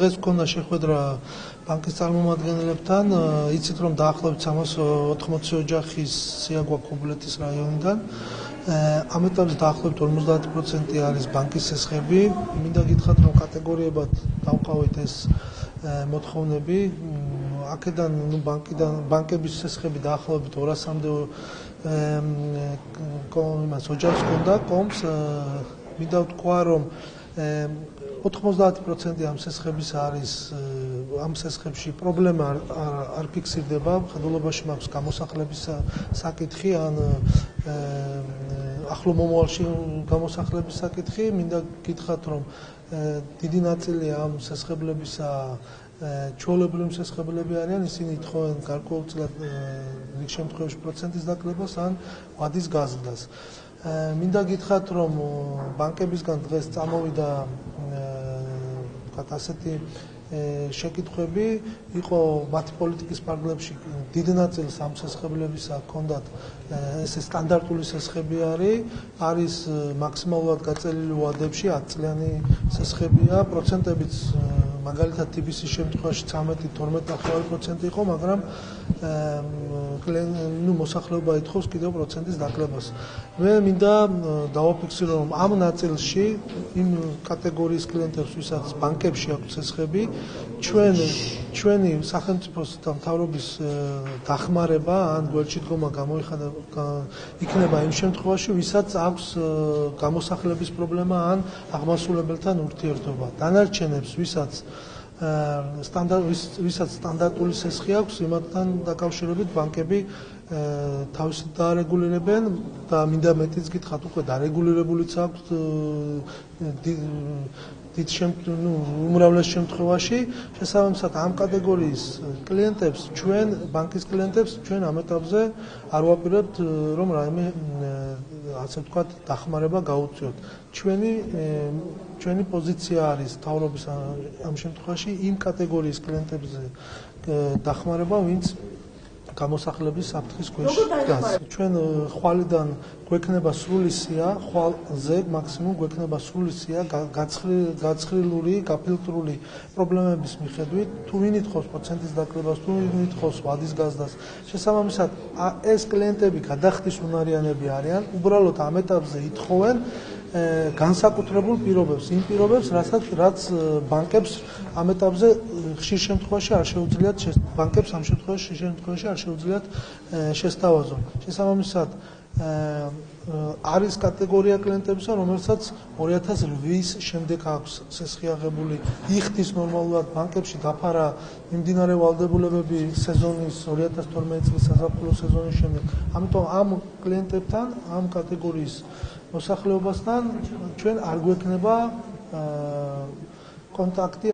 დღეს მქონდა შეხვედრა ბანკის წარმომადგენლებთან, იცით რომ დაახლოებით 380 ოჯახის სია გვაქვს ქობულეთის რაიონიდან. Ამ ეტაპზე დაახლოებით 50% არის ბანკის სესხები. მინდა გითხრათ რომ კატეგორიებად დავყავით ეს მოთხოვნები. აქედან ბანკების სესხები დაახლოებით 200-მდე ოჯახს ჰქონდა კომს. მინდა ვთქვა რომ 90% ამ სესხების არის ამ სესხებში პრობლემა არ ფიქსირდება, მხედველობაში მაქვს გამოსახლების საკითხი ან ახლო მომავალში გამოსახლების საკითხი. მინდა გითხრათ რომ დიდი ნაწილი ამ სესხებლებისა ჩვეულებრივი მსესხებლები არიან, ისინი ითხოვენ გარკვეულწილად რიგ შემთხვევაში პროცენტის დაკლებას ან ვადის გაზრდას. მინდა გითხრათ რომ ბანკებისგან დღეს წამოვიდა ასეთი შეკითხვები, იყო მათი პოლიტიკის პარგლებში დიდი ნაწილი ამ სესხებლებისა ჰქონდათ ესე სტანდარტული სესხები არის მაქსიმალურად გაწელილი ვადებში 10 წლიანი სესხებია, პროცენტებიც მაგალითად TBC-ის შემთხვევაში 13-12% იყო, მაგრამ მოსახლეობა ითხოვს კიდევ პროცენტის დაკლებას. მე მინდა დავაფიქსირო რომ ამ ნაწილში იმ კატეგორიის კლიენტებს, ვისაც ბანკებში აქვს სესხები, ჩვენი სახელმწიფოს და მთავრობის დახმარება ან გვერდში დგომა იქნება იმ შემთხვევაში, ვისაც აქვს გამოსახლების პრობლემა ან აღმასრულებელთან ურთიერთობა. დანარჩენებს, ვისაც სტანდარტული სესხი აქვს, იმათთან დაკავშირებით ბანკები თავისით დაარეგულირებენ და მინდა მეტიც გითხრათ, უკვე დარეგულირებულიც აქვს უმრავლეს შემთხვევაში. შესაბამისად ამ კატეგორიის კლიენტებს, ბანკის კლიენტებს ჩვენ ამ ეტაპზე არ ვაპირებთ რომ რაიმე ასე ვთქვათ დახმარება გაუწიოთ. ჩვენი პოზიცია არის მთავრობის ამ შემთხვევაში იმ კატეგორიის კლიენტებზე დახმარება, ვინც გამოსახლების საფრთხის ქვეშ დგას. ჩვენ ხვალიდან გვექნება სრული სია, ხვალზე მაქსიმუმ გვექნება სრული სია გაცხრილური, გაფილტრული პრობლემების მიხედვით, თუ ვინ ითხოვს პროცენტის დაკლებას, თუ ვინ ითხოვს ვადის გაზრდას. შესაბამისად, ეს კლიენტები გადახდის უნარიანები არიან, უბრალოდ ამ ეტაპზე ითხოვენ განსაკუთრებულ პირობებს, იმ პირობებს, რაც ბანკებს ამ ეტაპზე ხშირ შემთხვევაში არ შეუძლიათ შესთავაზონ. შესაბამისად, არის კატეგორია კლიენტებისა, რომელსაც 2008-ის შემდეგ აქვს სესხი აღებული, იხდის ნორმალურად ბანკებში დაფარა მიმდინარე ვალდებულებები სეზონის 2012 წლის საზაფხულო სეზონის შემდეგ. ამიტომ ამ კლიენტებთან, ამ კატეგორიის მოსახლეობასთან ჩვენ არ გვექნება კონტაქტი.